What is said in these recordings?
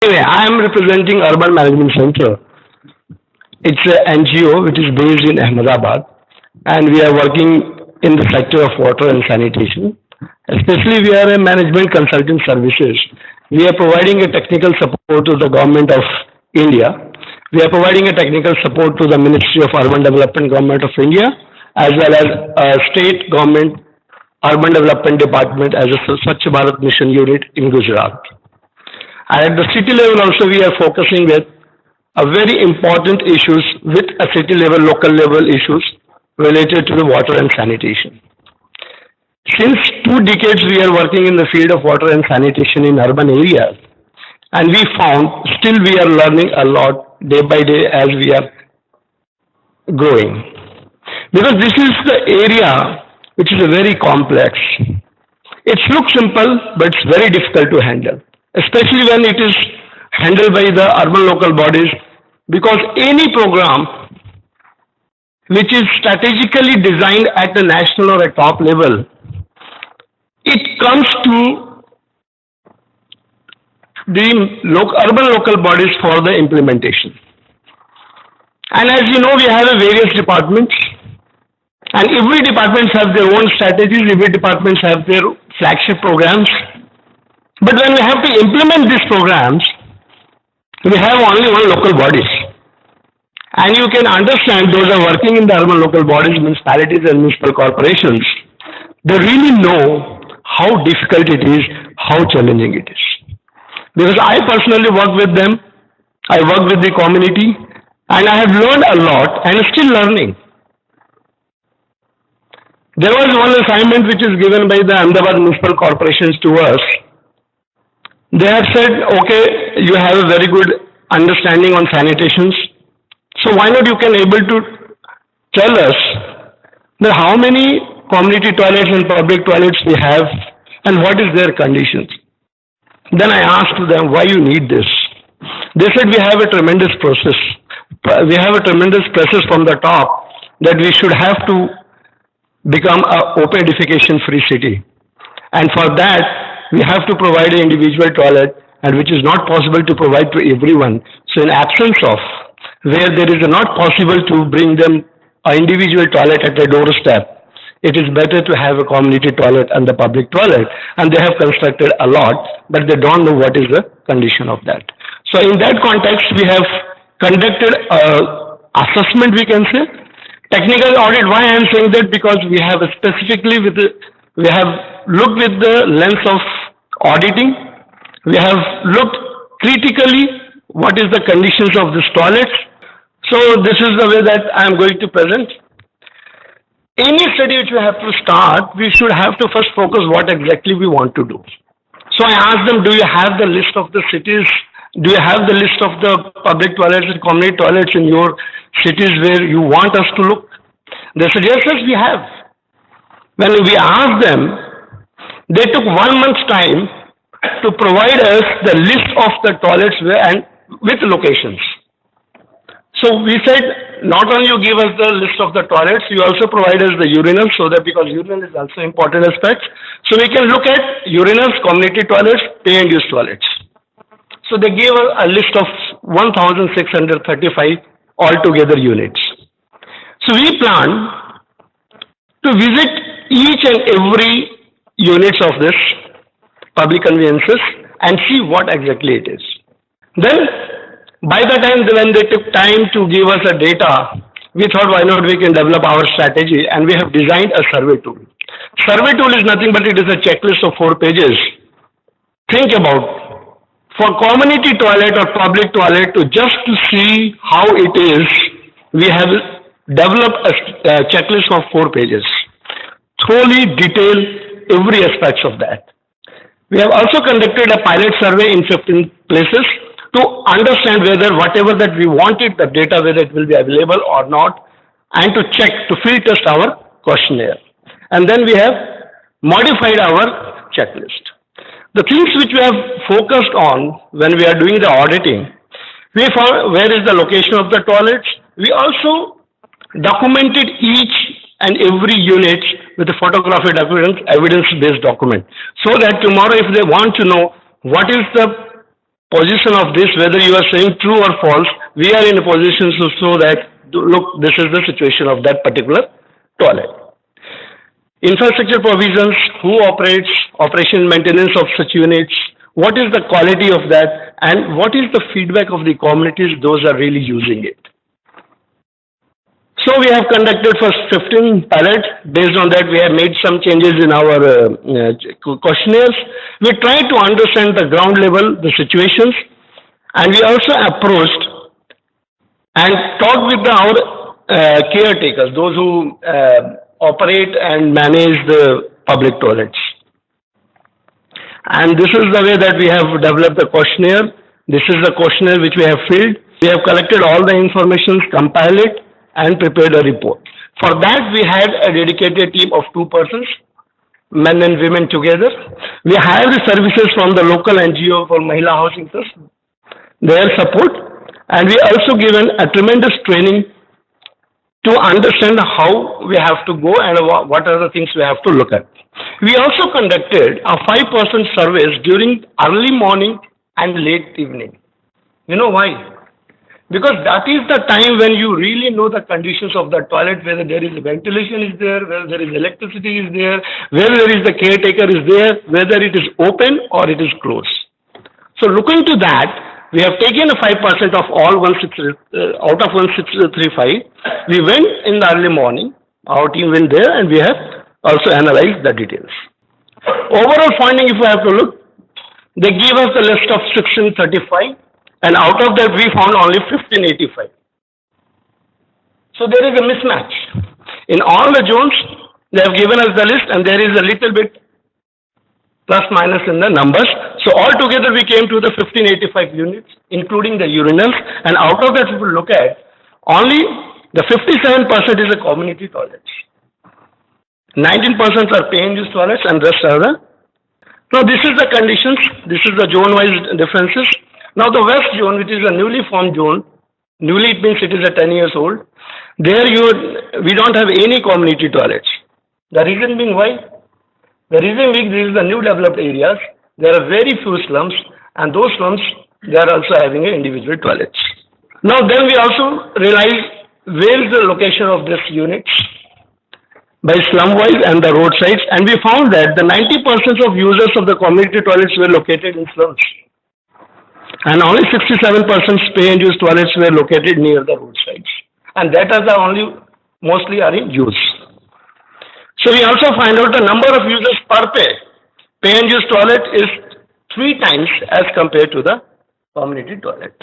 Anyway, I am representing Urban Management Center. It's an NGO which is based in Ahmedabad, and we are working in the sector of water and sanitation. Especially, we are a management consulting services. We are providing a technical support to the government of India. We are providing a technical support to the Ministry of Urban Development, Government of India, as well as state government Urban Development Department as a Swachh Bharat Mission unit in Gujarat. And at the city level also, we are focusing with a very important issues with a city level, local level issues related to the water and sanitation. Since 2 decades, we are working in the field of water and sanitation in urban areas, and we found still we are learning a lot day by day as we are growing. Because this is the area which is very complex. It looks simple, but it's very difficult to handle, especially when it is handled by the urban local bodies, because any program which is strategically designed at the national or a top level, it comes to the urban local bodies for the implementation. And as you know, we have various departments, and every department have their own strategies, every department have their flagship programs. But when we have to implement these programs, we have only one local bodies. And you can understand those are working in the urban local bodies, municipalities and municipal corporations. They really know how difficult it is, how challenging it is. Because I personally work with them, I work with the community, and I have learned a lot and still learning. There was one assignment which is given by the Ahmedabad municipal corporations to us. They have said, okay, you have a very good understanding on sanitations, so why not you can able to tell us that how many community toilets and public toilets we have and what is their conditions. Then I asked them, why you need this? They said, we have a tremendous process. We have a tremendous process from the top that we should have to become an open defecation free city. And for that, we have to provide an individual toilet, and which is not possible to provide to everyone. So in absence of where there is not possible to bring them an individual toilet at their doorstep, it is better to have a community toilet and the public toilet. And they have constructed a lot, but they don't know what is the condition of that. So in that context, we have conducted an assessment, we can say. Technical audit, why I am saying that? Because we have specifically we have looked with the lens of auditing. We have looked critically what is the conditions of this toilets. So this is the way that I am going to present. Any study which we have to start, we should have to first focus what exactly we want to do. So I asked them, do you have the list of the cities? Do you have the list of the public toilets and community toilets in your cities where you want us to look? They said, yes, we have. When we asked them, they took 1 month's time to provide us the list of the toilets and with locations. So we said, not only you give us the list of the toilets, you also provide us the urinals, so that because urinal is also important aspect. So we can look at urinals, community toilets, pay and use toilets. So they gave a list of 1,635 altogether units. So we plan to visit each and every units of this public conveyances and see what exactly it is. Then by the time when they took time to give us a data, we thought why not we can develop our strategy, and we have designed a survey tool. Survey tool is nothing but it is a checklist of 4 pages. Think about, for community toilet or public toilet, just to see how it is, we have developed a checklist of 4 pages. Thoroughly detail every aspect of that. We have also conducted a pilot survey in 15 places to understand whether whatever that we wanted, the data, whether it will be available or not, and to check, to field test our questionnaire. And then we have modified our checklist. The things which we have focused on when we are doing the auditing, we found where is the location of the toilets. We also documented each and every unit with a photographic evidence-based document, so that tomorrow if they want to know what is the position of this, whether you are saying true or false, we are in a position to show that, look, this is the situation of that particular toilet. Infrastructure provisions, who operates, operation maintenance of such units, what is the quality of that, and what is the feedback of the communities, those are really using it. So we have conducted first 15 pilots. Based on that, we have made some changes in our questionnaires. We tried to understand the ground level, the situations, and we also approached and talked with our caretakers, those who operate and manage the public toilets. And this is the way that we have developed the questionnaire. This is the questionnaire which we have filled. We have collected all the information, compiled it, and prepared a report. For that, we had a dedicated team of 2 persons, men and women together. We hired the services from the local NGO for Mahila Housing Trust, their support, and we also given a tremendous training to understand how we have to go and what are the things we have to look at. We also conducted a 5% surveys during early morning and late evening. You know why? Because that is the time when you really know the conditions of the toilet, whether there is ventilation is there, whether there is electricity is there, whether there is the caretaker is there, whether it is open or it is closed. So looking to that, we have taken a 5% of all out of 1635. We went in the early morning, our team went there and we have also analyzed the details. Overall finding, if we have to look, they give us the list of 1635. And out of that, we found only 1585. So there is a mismatch. In all the zones, they have given us the list and there is a little bit plus minus in the numbers. So altogether, we came to the 1585 units, including the urinals. And out of that, if we look at, only the 57% is a community toilets. 19% are pay-and-use toilets and rest are the. Now this is the conditions. This is the zone-wise differences. Now the west zone, which is a newly formed zone, newly it means it is a 10 years old, there we don't have any community toilets. The reason being why? The reason being these are the new developed areas, there are very few slums and those slums, they are also having individual toilets. Now then we also realize where is the location of this units by slum wise and the roadsides, and we found that the 90% of users of the community toilets were located in slums. And only 67% pay-and-use toilets were located near the roadsides. And that are the only, mostly are in use. So we also find out the number of users per pay-and-use toilet is 3 times as compared to the community toilet.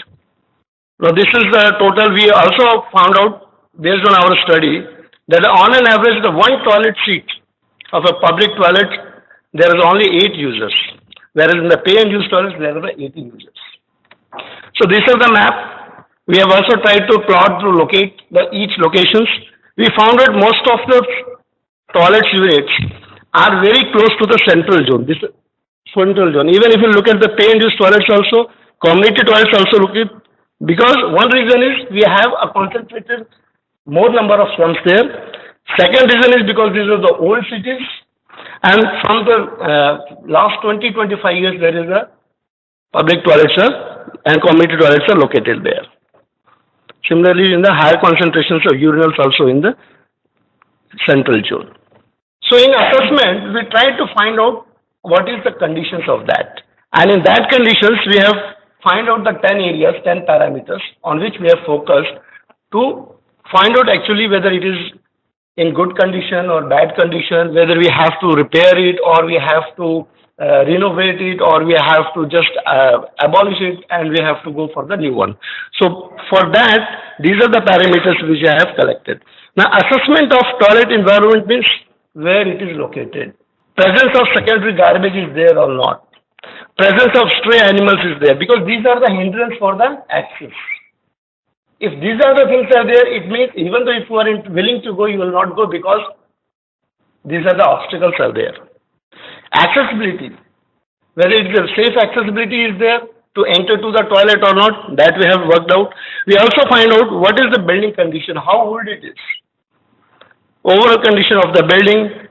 Now this is the total. We also found out, based on our study, that on an average, the one toilet seat of a public toilet, there is only 8 users. Whereas in the pay-and-use toilets, there are 80 users. So this is the map. We have also tried to plot to locate each locations. We found that most of the toilet units are very close to the central zone. This central zone. Even if you look at the pay-and-use toilets also, community toilets also look at, because one reason is we have a concentrated more number of slums there. Second reason is because these are the old cities, and from the last 20-25 years there is a public toilets and community toilets are located there. Similarly, in the higher concentrations of urinals also in the central zone. So in assessment, we try to find out what is the conditions of that. And in that conditions, we have find out the 10 areas, 10 parameters on which we have focused to find out actually whether it is in good condition or bad condition, whether we have to repair it or we have to renovate it or we have to just abolish it and we have to go for the new one. So for that, these are the parameters which I have collected. Now assessment of toilet environment means where it is located. Presence of secondary garbage is there or not. Presence of stray animals is there, because these are the hindrance for the access. If these are the things are there, it means even though if you are willing to go, you will not go because these are the obstacles are there. Accessibility, whether it is a safe accessibility is there to enter to the toilet or not, that we have worked out. We also find out what is the building condition, how old it is, overall condition of the building.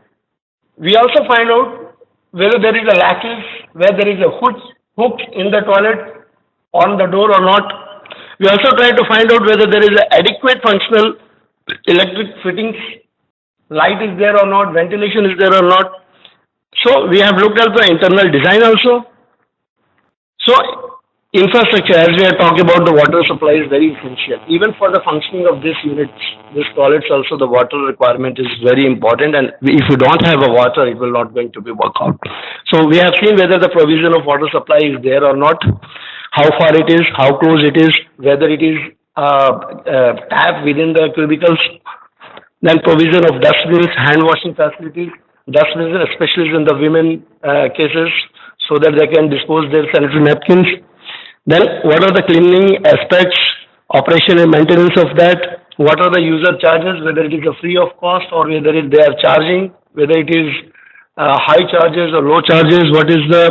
We also find out whether there is a latches, where there is a hook in the toilet, on the door or not. We also try to find out whether there is a adequate functional electric fittings, light is there or not, ventilation is there or not. So we have looked at the internal design also. So infrastructure, as we are talking about, the water supply is very essential. Even for the functioning of this unit, this toilets also, the water requirement is very important, and if you don't have a water, it will not going to be work out. So we have seen whether the provision of water supply is there or not, how far it is, how close it is, whether it is tap within the cubicles, then provision of dustbins, hand washing facilities, dustbins especially in the women cases, so that they can dispose their sanitary napkins. Then what are the cleaning aspects, operation and maintenance of that? What are the user charges, whether it is a free of cost or whether they are charging, whether it is high charges or low charges, what is the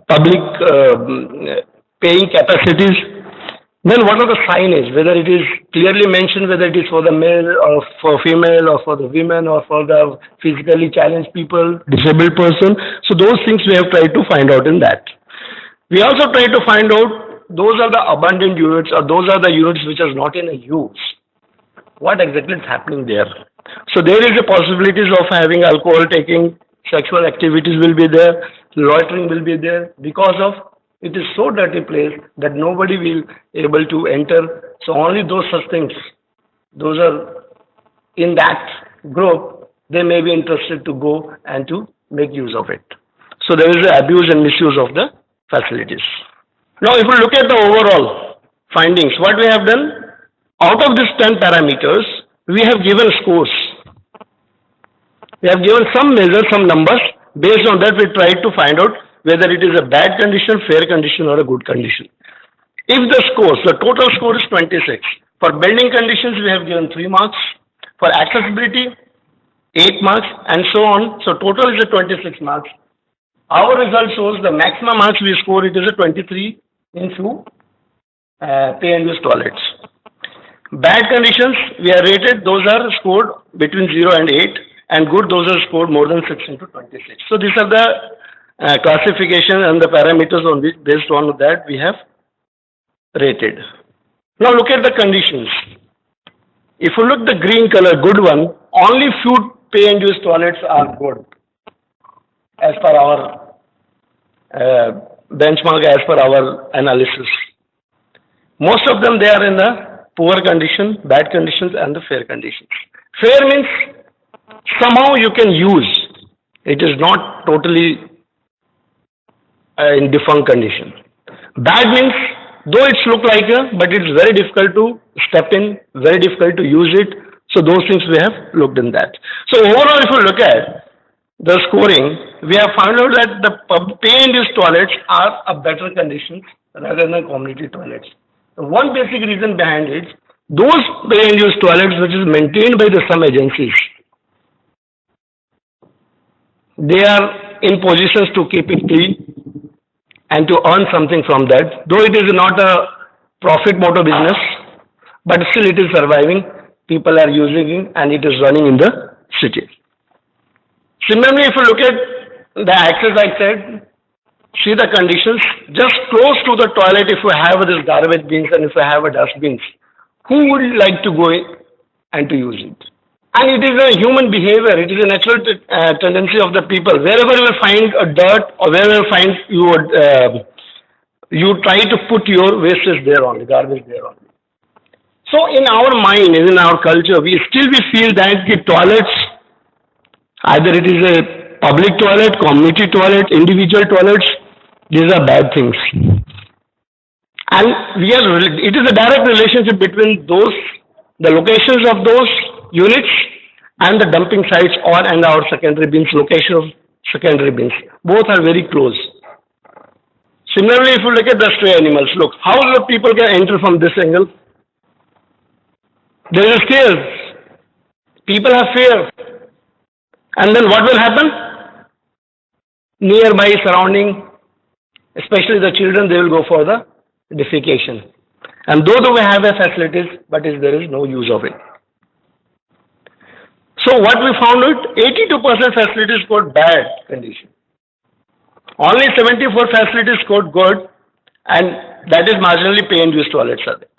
public paying capacities? Then what are the signage, whether it is clearly mentioned, whether it is for the male or for female or for the women or for the physically challenged people, disabled person. So those things we have tried to find out in that. We also try to find out those are the abandoned units or those are the units which are not in a use. What exactly is happening there? So there is a possibilities of having alcohol taking, sexual activities will be there, loitering will be there because of it is so dirty place that nobody will able to enter. So only those such things, those are in that group, they may be interested to go and to make use of it. So there is the abuse and misuse of the facilities. Now if we look at the overall findings, what we have done, out of these 10 parameters, we have given scores. We have given some measures, some numbers. Based on that, we tried to find out whether it is a bad condition, fair condition or a good condition. If the scores, the total score is 26. For building conditions, we have given 3 marks. For accessibility, 8 marks and so on. So total is a 26 marks. Our result shows the maximum marks we score, it is a 23 in few pay and use toilets. Bad conditions, we are rated, those are scored between 0 and 8, and good, those are scored more than 6 into 26. So these are the classification and the parameters on which, based on that, we have rated. Now look at the conditions. If you look the green color, good one, only few pay and use toilets are good as per our benchmark, as per our analysis. Most of them, they are in the poor condition, bad conditions and the fair conditions. Fair means somehow you can use. It is not totally in defunct condition. Bad means though it's look like a, but it's very difficult to step in, very difficult to use it. So those things we have looked in that. So overall, if you look at the scoring, we have found out that the pay and use toilets are a better conditions rather than community toilets. One basic reason behind it, those pay and use toilets which is maintained by the some agencies, they are in positions to keep it clean and to earn something from that. Though it is not a profit motor business, but still it is surviving. People are using it and it is running in the city. Similarly, if you look at the access, I said, see the conditions, just close to the toilet if you have this garbage bins and if you have a dustbins, who would like to go in and to use it? And it is a human behavior, it is a natural tendency of the people. Wherever you will find a dirt or wherever you find you try to put your wastes there only, garbage there only. So in our mind, in our culture, we feel that the toilets, either it is a public toilet, community toilet, individual toilets, these are bad things. And it is a direct relationship between those, the locations of those units and the dumping sites and our secondary bins, location of secondary bins. Both are very close. Similarly, if you look at the stray animals, look, how the people can enter from this angle? There is stairs. People have fear. And then what will happen? Nearby surrounding, especially the children, they will go for the defecation. And though we have a facilities, but there is no use of it. So what we found out, 82% facilities scored bad condition. Only 74 facilities scored good, and that is marginally pay and use toilets are there.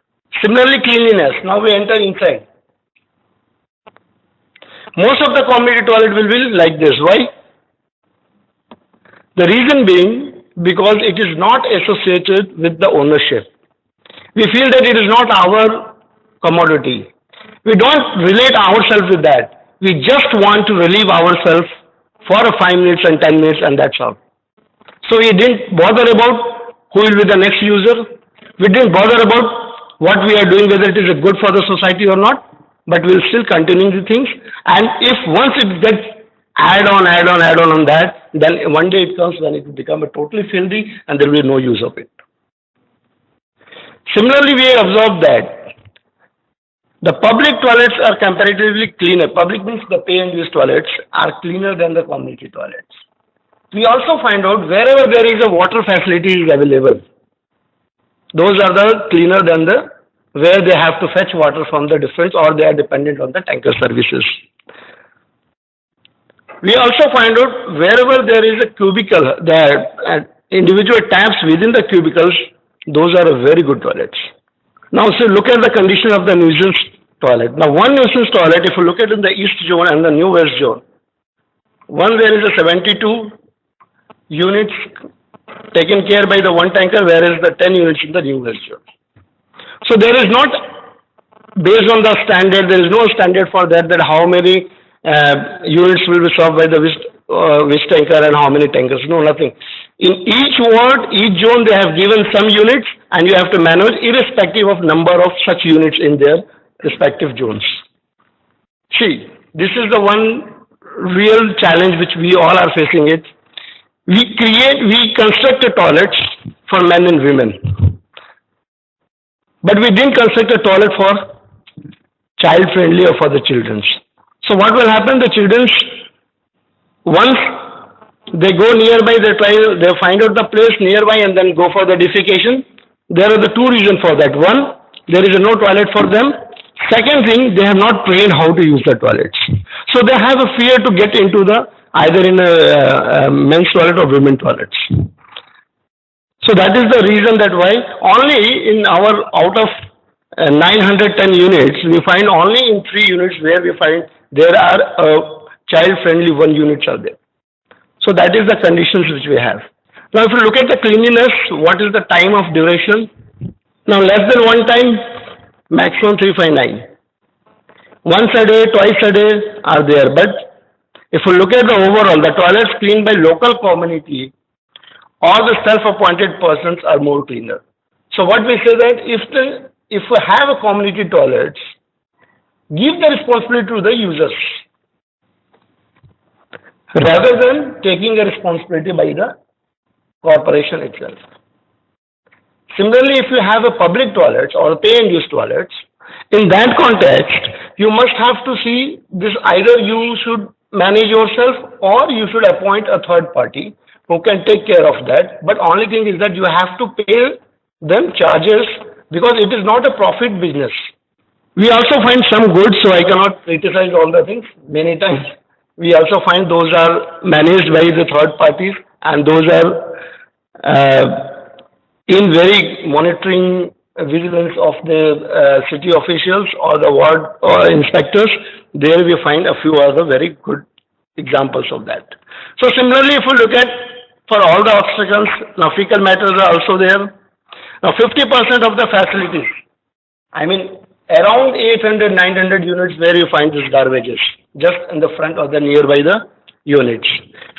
Similarly, cleanliness. Now we enter inside. Most of the community toilet will be like this. Why? The reason being because it is not associated with the ownership. We feel that it is not our commodity. We don't relate ourselves with that. We just want to relieve ourselves for 5 minutes and 10 minutes, and that's all. So we didn't bother about who will be the next user. We didn't bother about what we are doing, whether it is good for the society or not, but we'll still continue the things. And if once it gets add on that, then one day it comes when it will become a totally filthy and there will be no use of it. Similarly, we observed that the public toilets are comparatively cleaner. Public means the pay and use toilets are cleaner than the community toilets. We also find out wherever there is a water facility is available, those are the cleaner than the where they have to fetch water from the difference or they are dependent on the tanker services. We also find out wherever there is a cubicle, the individual taps within the cubicles, those are very good toilets. Now, so look at the condition of the nuisance toilet. Now, one nuisance toilet, if you look at in the east zone and the new west zone, one there is a 72 units taken care by the one tanker, whereas the 10 units in the new west zone. So there is not, based on the standard, there is no standard for that how many units will be served by the which tanker and how many tankers. No, nothing. In each ward, each zone, they have given some units and you have to manage irrespective of number of such units in their respective zones. See, this is the one real challenge which we all are facing it. We construct a toilets for men and women. But we didn't construct a toilet for child-friendly or for the children. So what will happen? The children, once they go nearby, they find out the place nearby and then go for the defecation. There are the two reasons for that. One, there is no toilet for them. Second thing, they have not trained how to use the toilets. So they have a fear to get into the either in a men's toilet or women's toilets. So that is the reason that why only in our out of 910 units, we find only in 3 units where we find there are child-friendly 1 units are there. So that is the conditions which we have. Now if you look at the cleanliness, what is the time of duration? Now less than 1 time, maximum 359. Once a day, twice a day are there. But if you look at the overall, the toilets cleaned by local community, all the self-appointed persons are more cleaner. So what we say that if we have a community toilets, give the responsibility to the users rather than taking a responsibility by the corporation itself. Similarly, if you have a public toilets or pay and use toilets, in that context, you must have to see this either you should manage yourself or you should appoint a third party who can take care of that. But only thing is that you have to pay them charges because it is not a profit business. We also find some goods, so I cannot criticize all the things. Many times we also find those are managed by the third parties and those are in very monitoring vigilance of the city officials or the ward or inspectors. There we find a few other very good examples of that. So similarly, if you look at for all the obstacles, now fecal matters are also there. Now 50% of the facilities, I mean around 800, 900 units where you find these garbages, just in the front or the nearby the units.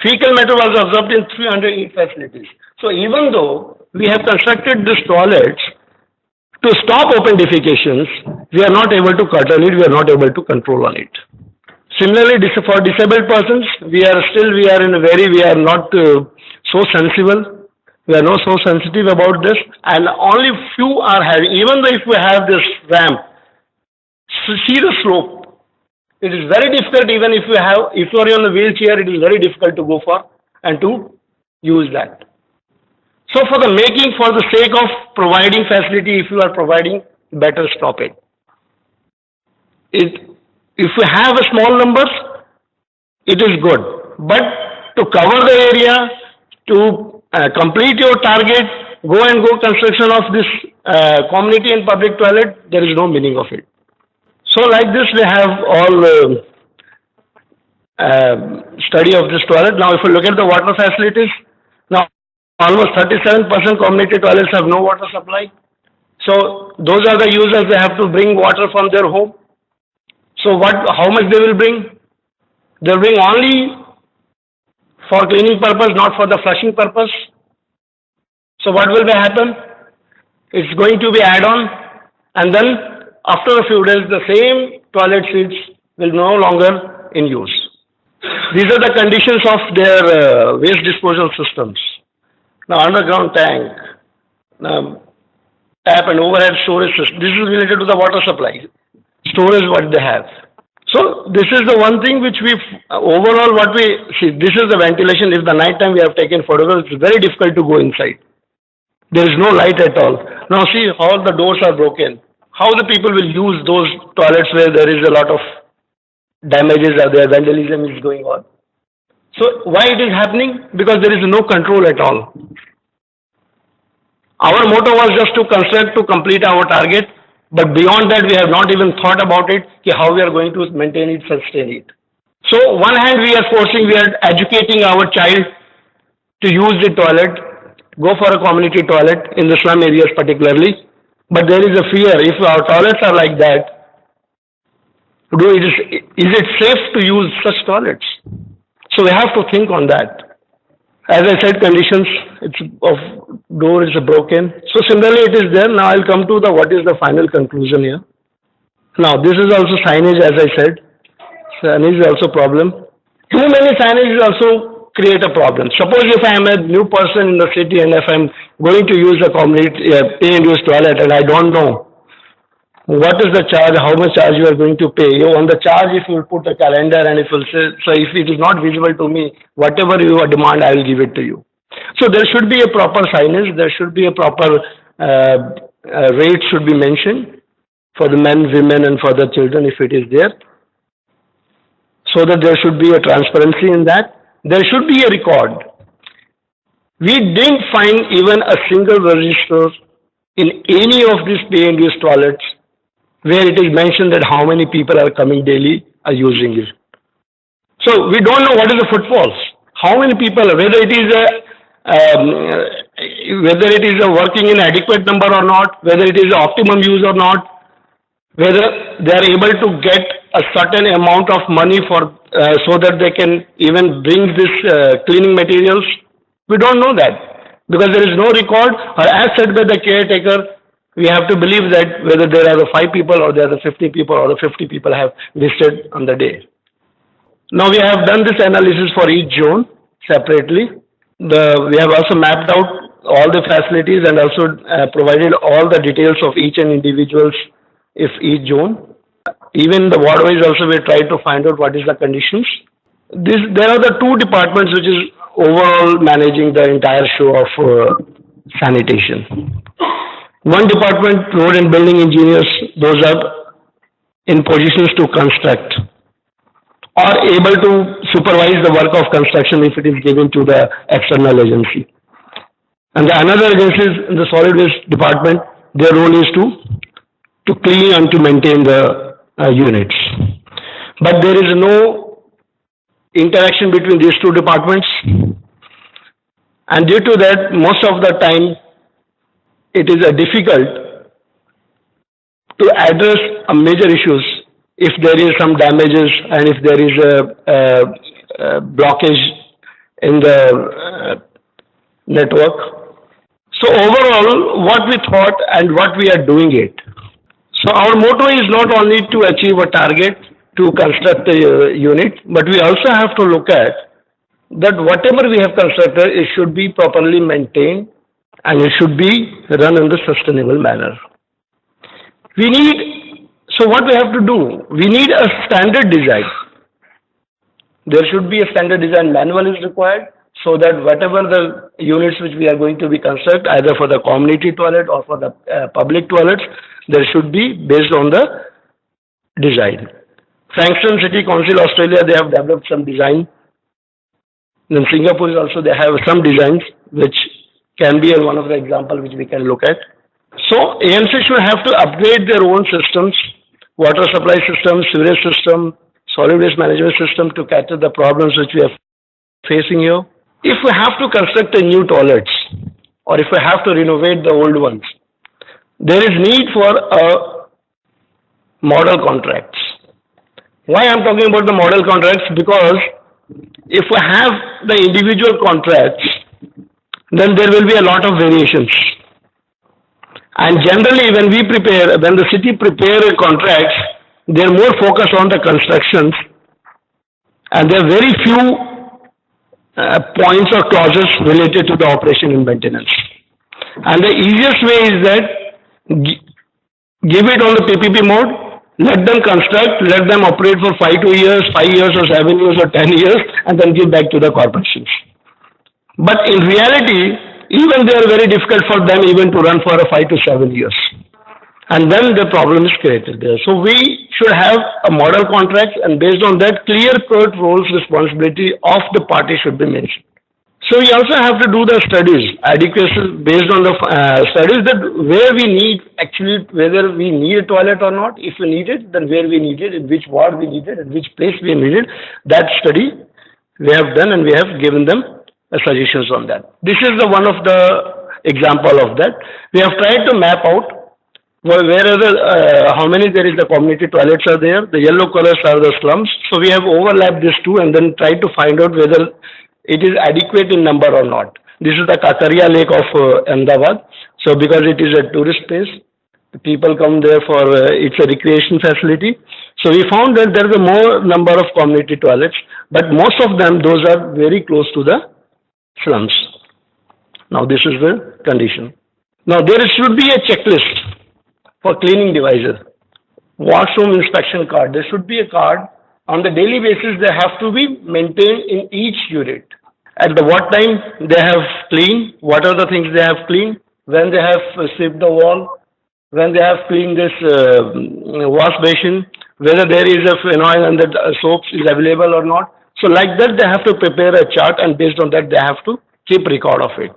Fecal matter was observed in 308 facilities. So even though we have constructed these toilets to stop open defecations, we are not able to curtail it, we are not able to control on it. Similarly, for disabled persons, we are not so sensible. We are not so sensitive about this, and only few are having, even though if we have this ramp, see the slope. It is very difficult, even if you are on a wheelchair, it is very difficult to go for and to use that. So for the sake of providing facility, if you are providing, better stop it. If we have a small numbers, it is good. But to cover the area, to complete your target, go and go construction of this community and public toilet, there is no meaning of it. So like this, we have all study of this toilet. Now, if you look at the water facilities, now almost 37% community toilets have no water supply. So those are the users, they have to bring water from their home. So how much they will bring? They'll bring only for cleaning purpose, not for the flushing purpose. So what will happen? It's going to be add-on, and then after a few days, the same toilet seats will no longer in use. These are the conditions of their waste disposal systems. Now, underground tank, tap and overhead storage system. This is related to the water supply. Storage what they have. So this is the one thing which we overall what we see. This is the ventilation. If the night time we have taken photographs, it's very difficult to go inside. There is no light at all. Now see how the doors are broken. How the people will use those toilets where there is a lot of damages are there, vandalism is going on. So why it is happening? Because there is no control at all. Our motto was just to construct to complete our target, but beyond that we have not even thought about it, how we are going to maintain it, sustain it. So one hand we are educating our child to use the toilet, go for a community toilet in the slum areas particularly, but there is a fear, if our toilets are like that, is it safe to use such toilets? So we have to think on that. As I said, conditions of door is broken. So similarly it is there. Now I'll come to what is the final conclusion here. Now this is also signage, as I said. Signage is also problem. Too many signage also create a problem. Suppose if I am a new person in the city and if I'm going to use a community pay and use toilet and I don't know what is the charge, how much charge you are going to pay. On the charge, if you put a calendar and if you say, so if it is not visible to me, whatever you demand, I will give it to you. So there should be a proper signage, there should be a proper rate should be mentioned for the men, women and for the children if it is there. So that there should be a transparency in that. There should be a record. We didn't find even a single register in any of these pay and use toilets where it is mentioned that how many people are coming daily are using it. So we don't know what is the footfalls. How many people, whether it is a working in adequate number or not, whether it is optimum use or not, whether they are able to get a certain amount of money for so that they can even bring this cleaning materials. We don't know that because there is no record, or as said by the caretaker, we have to believe that whether there are the 5 people or there are the 50 people or the 50 people have visited on the day. Now we have done this analysis for each zone separately. We have also mapped out all the facilities and also provided all the details of each and individuals if each zone. Even the ward-wise also we tried to find out what is the conditions. There are the 2 departments which is overall managing the entire show of sanitation. One department, road and building engineers, those are in positions to construct or able to supervise the work of construction if it is given to the external agency. And the another agencies in the solid waste department, their role is to clean and to maintain the units. But there is no interaction between these 2 departments, and due to that, most of the time, it is difficult to address major issues if there is some damages and if there is a blockage in the network. So overall, what we thought and what we are doing it. So our motto is not only to achieve a target to construct a unit, but we also have to look at that whatever we have constructed, it should be properly maintained and it should be run in the sustainable manner. So what we have to do, we need a standard design. There should be a standard design manual is required so that whatever the units which we are going to be construct, either for the community toilet or for the public toilets, there should be based on the design. Frankston City Council, Australia, they have developed some design. In Singapore also they have some designs which can be one of the example which we can look at. So AMC should have to upgrade their own systems, water supply system, sewage system, solid waste management system to cater the problems which we are facing here. If we have to construct a new toilets or if we have to renovate the old ones, there is need for a model contracts. Why I'm talking about the model contracts? Because if we have the individual contracts, then there will be a lot of variations. And generally, when the city prepare contracts, they are more focused on the constructions, and there are very few points or clauses related to the operation and maintenance. And the easiest way is that give it on the PPP mode, let them construct, let them operate for 5 years or 7 years or 10 years, and then give back to the corporations. But in reality, even they are very difficult for them even to run for 5 to 7 years. And then the problem is created there. So we should have a model contract, and based on that, clear-cut roles, responsibility of the party should be mentioned. So we also have to do the studies, adequacy based on the studies that where we need actually, whether we need a toilet or not. If we need it, then where we need it, in which ward we need it, in which place we need it. That study we have done, and we have given them suggestions on that. This is the one of the example of that. We have tried to map out how many there is the community toilets are there. The yellow colors are the slums. So we have overlapped these two and then tried to find out whether it is adequate in number or not. This is the Kakaria Lake of Ahmedabad. So because it is a tourist place, people come there for it's a recreation facility. So we found that there is a more number of community toilets, but most of them, those are very close to the slums. Now this is the condition. Now there should be a checklist for cleaning devices. Washroom inspection card. There should be a card on the daily basis. They have to be maintained in each unit. At what time they have cleaned, what are the things they have cleaned, when they have swept the wall, when they have cleaned this wash basin, whether there is a phenol and the soaps is available or not. So like that they have to prepare a chart, and based on that they have to keep record of it.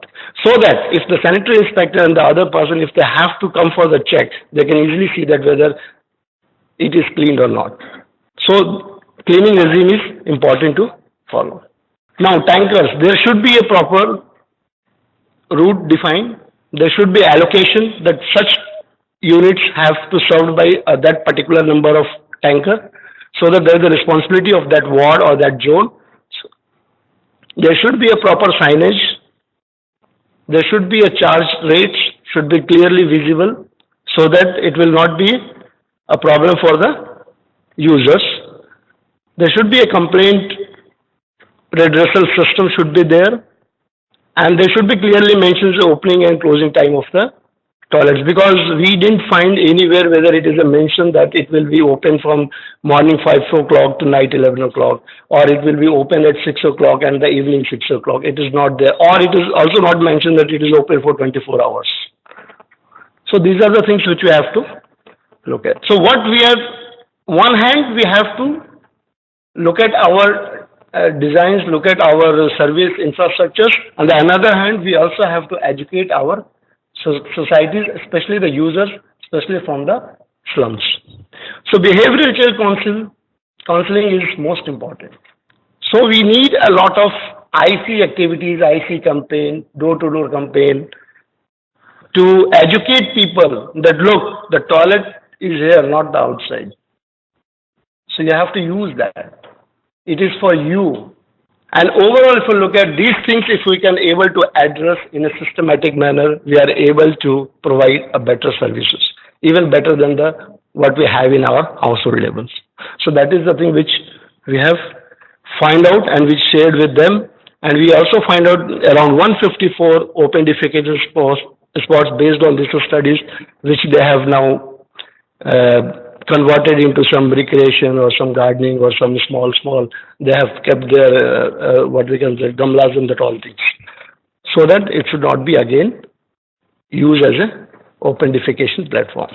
So that if the sanitary inspector and the other person, if they have to come for the check, they can easily see that whether it is cleaned or not. So cleaning regime is important to follow. Now tankers, there should be a proper route defined. There should be allocation that such units have to serve by that particular number of tanker, so that there is a responsibility of that ward or that zone. So there should be a proper signage. There should be a charge rate, should be clearly visible, so that it will not be a problem for the users. There should be a complaint redressal system should be there, and there should be clearly mentioned the opening and closing time of the toilets, because we didn't find anywhere whether it is a mention that it will be open from morning 5 o'clock to night 11 o'clock, or it will be open at 6 o'clock and the evening 6 o'clock. It is not there, or it is also not mentioned that it is open for 24 hours. So these are the things which we have to look at. So what we have, one hand we have to look at our designs, look at our service infrastructures. On the another hand, we also have to educate our societies, especially the users, especially from the slums. So behavioral change counseling is most important. So we need a lot of IC activities, IC campaign, door-to-door campaign, to educate people that look, the toilet is here, not the outside. So you have to use that. It is for you. And overall, if you look at these things, if we can able to address in a systematic manner, we are able to provide a better services, even better than what we have in our household levels. So that is the thing which we have find out and which shared with them. And we also find out around 154 open defecation spots based on these studies, which they have now converted into some recreation or some gardening or some small, they have kept their, what we can say, gamlas and that all things. So that it should not be again used as a open defecation platform.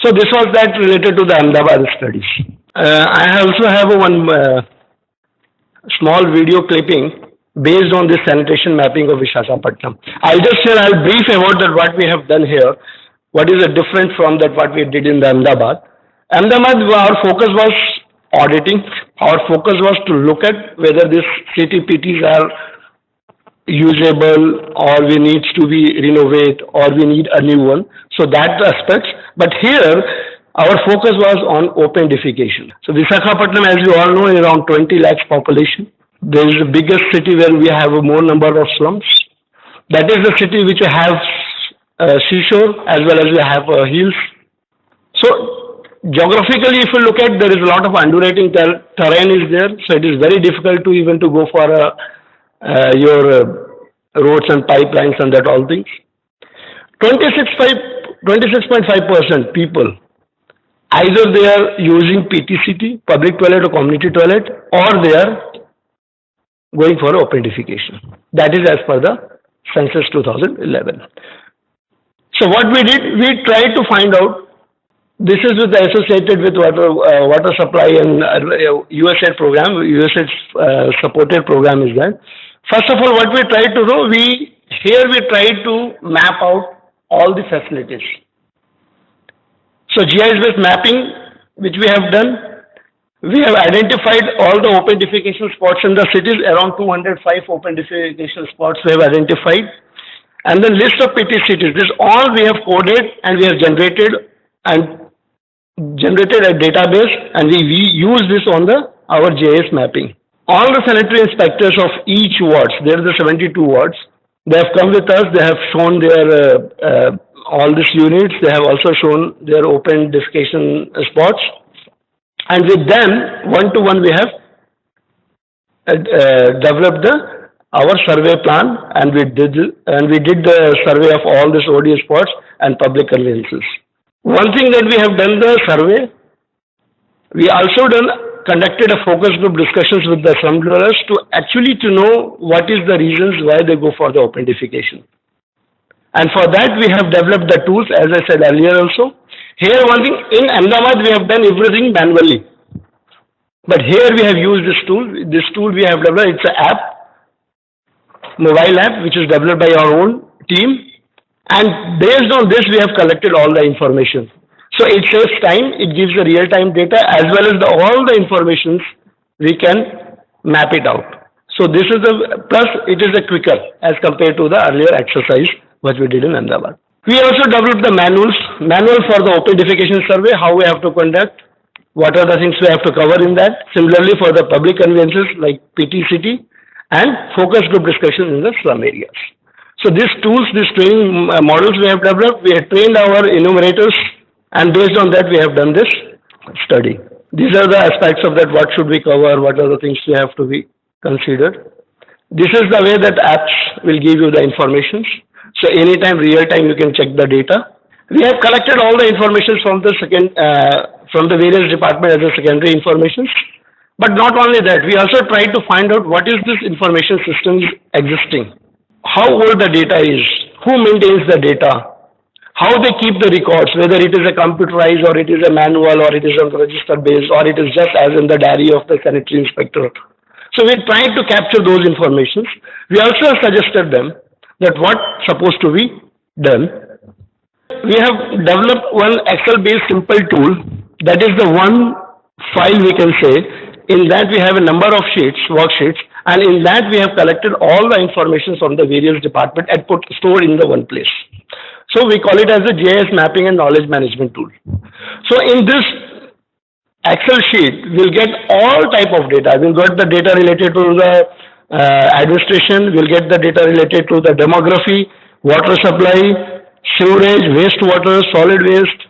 So this was that related to the Ahmedabad studies. I also have one small video clipping based on this sanitation mapping of Visakhapatnam. I'll brief about that what we have done here. What is the difference from that what we did in the Ahmedabad? Ahmedabad, our focus was auditing. Our focus was to look at whether these CTPTs are usable or we need to be renovate or we need a new one. So that aspects. But here, our focus was on open defecation. So Visakhapatnam, as you all know, is around 20 lakhs population. There is the biggest city where we have a more number of slums. That is the city which have seashore as well as we have hills. So geographically, if you look at, there is a lot of undulating terrain is there. So it is very difficult to even to go for your roads and pipelines and that all things. 26.5% people, either they are using PTCT, public toilet or community toilet, or they are going for open defecation. That is as per the census 2011. So what we did, we tried to find out, this is associated with water supply and USAID program, USAID supported program is that. First of all, what we tried to do, we tried to map out all the facilities. So GIS-based mapping, which we have done, we have identified all the open defecation spots in the cities, around 205 open defecation spots we have identified. And then list of PT cities, this all we have coded and we have generated a database and we use this on our GIS mapping. All the sanitary inspectors of each wards, there are the 72 wards, they have come with us, they have shown their all these units, they have also shown their open defecation spots. And with them, one-to-one, we have developed our survey plan, and we did the survey of all these ODA spots and public conveyances. One thing that we have done the survey, we also conducted a focus group discussions with the slum dwellers to know what is the reasons why they go for the open defecation. And for that, we have developed the tools, as I said earlier also. Here, one thing, in Ahmedabad, we have done everything manually. But here we have used this tool. This tool we have developed, it's an app, mobile app, which is developed by our own team. And based on this, we have collected all the information. So it saves time, it gives the real-time data, as well as all the informations, we can map it out. So this is plus it is a quicker as compared to the earlier exercise what we did in Ahmedabad. We also developed the manual for the open defecation survey, how we have to conduct, what are the things we have to cover in that. Similarly for the public conveyances like PTCT and focus group discussion in the slum areas. So these tools, these training models we have developed, we have trained our enumerators and based on that we have done this study. These are the aspects of that, what should we cover, what are the things we have to be considered. This is the way that apps will give you the information. So anytime, real time, you can check the data. We have collected all the information from the various departments as a secondary information. But not only that, we also try to find out what is this information system existing, how old the data is, who maintains the data, how they keep the records, whether it is a computerized or it is a manual or it is on register based or it is just as in the diary of the sanitary inspector. So we tried to capture those informations. We also suggested them that what's supposed to be done. We have developed one Excel-based simple tool that is the one file we can say. In that we have a number of worksheets, and in that we have collected all the information from the various departments and stored in the one place. So we call it as a GIS mapping and knowledge management tool. So in this Excel sheet, we'll get all type of data. We'll get the data related to the administration, we'll get the data related to the demography, water supply, sewerage, wastewater, solid waste,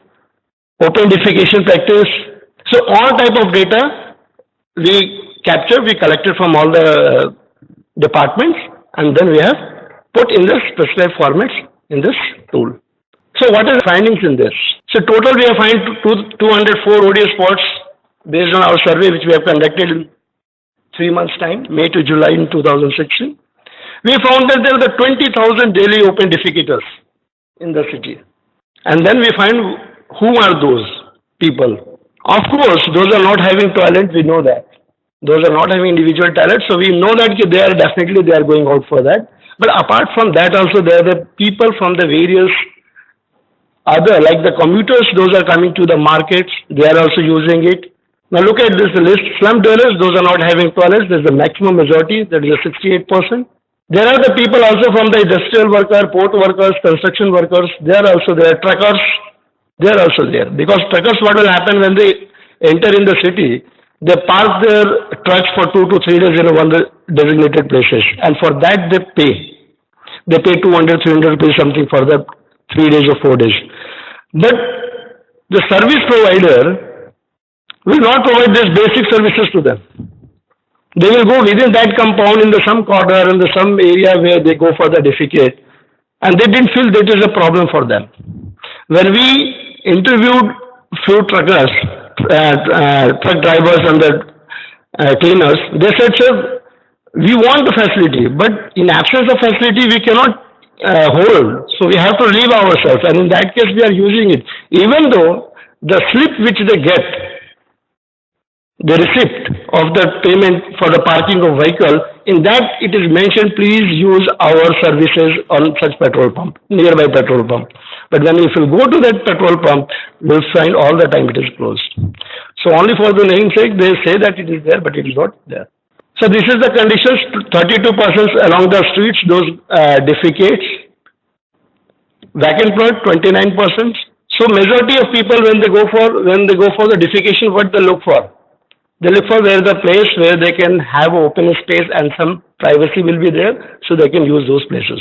open defecation practice. So all type of data we collected from all the departments, and then we have put in the specified formats in this tool. So what are the findings in this? So total we have found 204 ODA spots based on our survey which we have conducted in 3 months time, May to July in 2016. We found that there are 20,000 daily open defecators in the city. And then we find who are those people. Of course, those are not having toilet, we know that. Those are not having individual toilets, so we know that they are definitely they are going out for that. But apart from that also, there are the people from the various other, like the commuters, those are coming to the markets, they are also using it. Now look at this list, slum dwellers, those are not having toilets, there's the maximum majority, that is a 68%. There are the people also from the industrial worker, port workers, construction workers, they are also there, truckers, they are also there. Because truckers, what will happen when they enter in the city, they park their trucks for 2 to 3 days in one designated places, and for that they pay. They pay 200, 300 rupees something for the 3 days or 4 days. But the service provider will not provide these basic services to them. They will go within that compound in the some corner, in the some area where they go for the defecate, and they didn't feel that is a problem for them. When we interviewed few truckers, truck drivers and the cleaners, they said, sir, we want the facility, but in absence of facility, we cannot hold. So we have to leave ourselves, and in that case, we are using it. Even though the slip which they get, the receipt of the payment for the parking of vehicle, in that it is mentioned, please use our services on such petrol pump, nearby petrol pump. But when if you go to that petrol pump, you will find all the time it is closed. So only for the name's sake, they say that it is there, but it is not there. So this is the conditions, 32% along the streets, those defecates. Vacant plot, 29%. So majority of people when they go for the defecation, what they look for? They look for where the place where they can have open space and some privacy will be there, so they can use those places.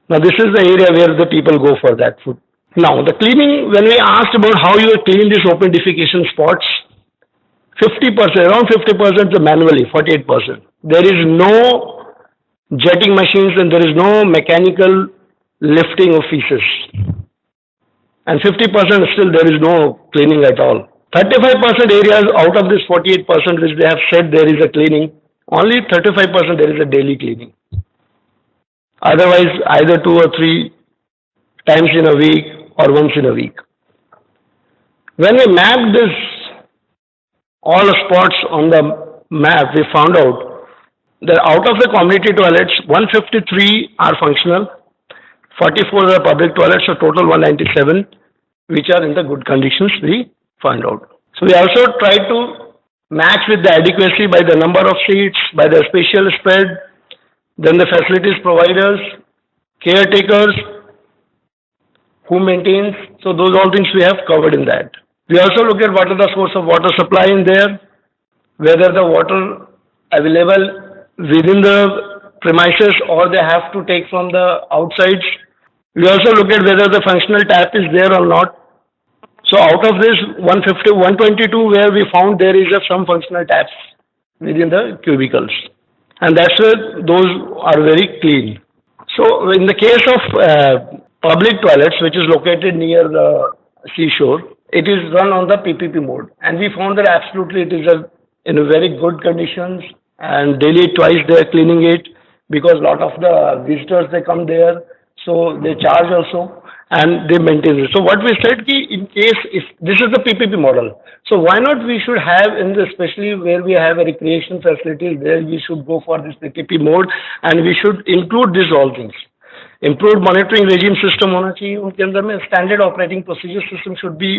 Now this is the area where the people go for that food. Now the cleaning, when we asked about how you clean these open defecation spots, 50%, around 50% is manually, 48%. There is no jetting machines and there is no mechanical lifting of feces. And 50% still there is no cleaning at all. 35% areas out of this 48% which they have said there is a cleaning, only 35% there is a daily cleaning. Otherwise, either 2 or 3 times in a week or once in a week. When we mapped this, all the spots on the map, we found out that out of the community toilets, 153 are functional, 44 are public toilets, so total 197, which are in the good conditions, we found out. So we also try to match with the adequacy by the number of seats, by the spatial spread, then the facilities providers, caretakers, who maintains. So those all things we have covered in that. We also look at what are the source of water supply in there, whether the water available within the premises or they have to take from the outsides. We also look at whether the functional tap is there or not. So out of this 150, 122 where we found there is some functional taps within the cubicles. And that's where those are very clean. So in the case of public toilets, which is located near the seashore, it is run on the PPP mode. And we found that absolutely it is in a very good conditions, and daily twice they are cleaning it because a lot of the visitors they come there, so they charge also and they maintain it. So what we said, in case if this is the PPP model, so why not we should have in the, especially where we have a recreation facilities there, we should go for this PPP mode and we should include these all things. Improved monitoring regime system होना चाहिए उनके अंदर में, standard operating procedure system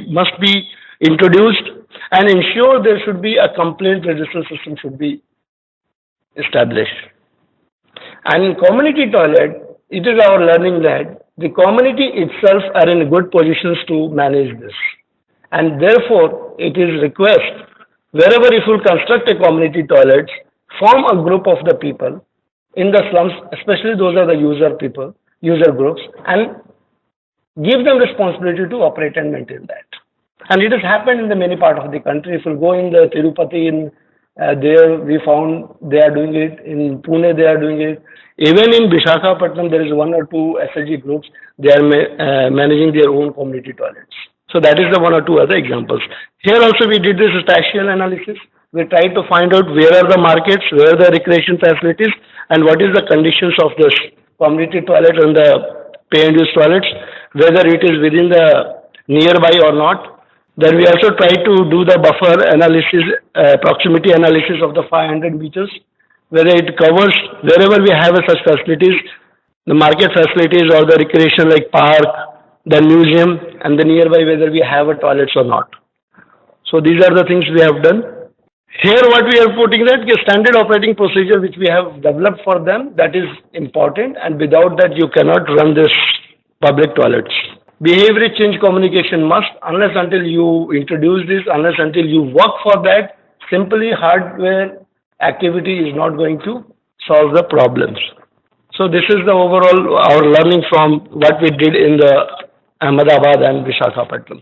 must be introduced, and ensure there should be a complaint register system should be established. And in community toilet, it is our learning that the community itself are in good positions to manage this, and therefore it is request wherever if you construct a community toilet, form a group of the people in the slums, especially those are the user groups, and give them responsibility to operate and maintain that. And it has happened in the many parts of the country. If you go in the Tirupati, there we found they are doing it. In Pune, they are doing it. Even in Visakhapatnam, there is 1 or 2 SHG groups. They are managing their own community toilets. So that is the 1 or 2 other examples. Here also we did this spatial analysis. We tried to find out where are the markets, where are the recreation facilities, and what is the conditions of this community toilet and the pay and use toilets, whether it is within the nearby or not. Then we also try to do the buffer analysis, proximity analysis of the 500 meters, whether it covers wherever we have such facilities, the market facilities or the recreation like park, the museum, and the nearby whether we have a toilets or not. So these are the things we have done. Here what we are putting that standard operating procedure which we have developed for them, that is important, and without that you cannot run this public toilets. Behavior change communication must, unless until you introduce this, unless until you work for that, simply hardware activity is not going to solve the problems. So this is the overall our learning from what we did in the Ahmedabad and Visakhapatnam.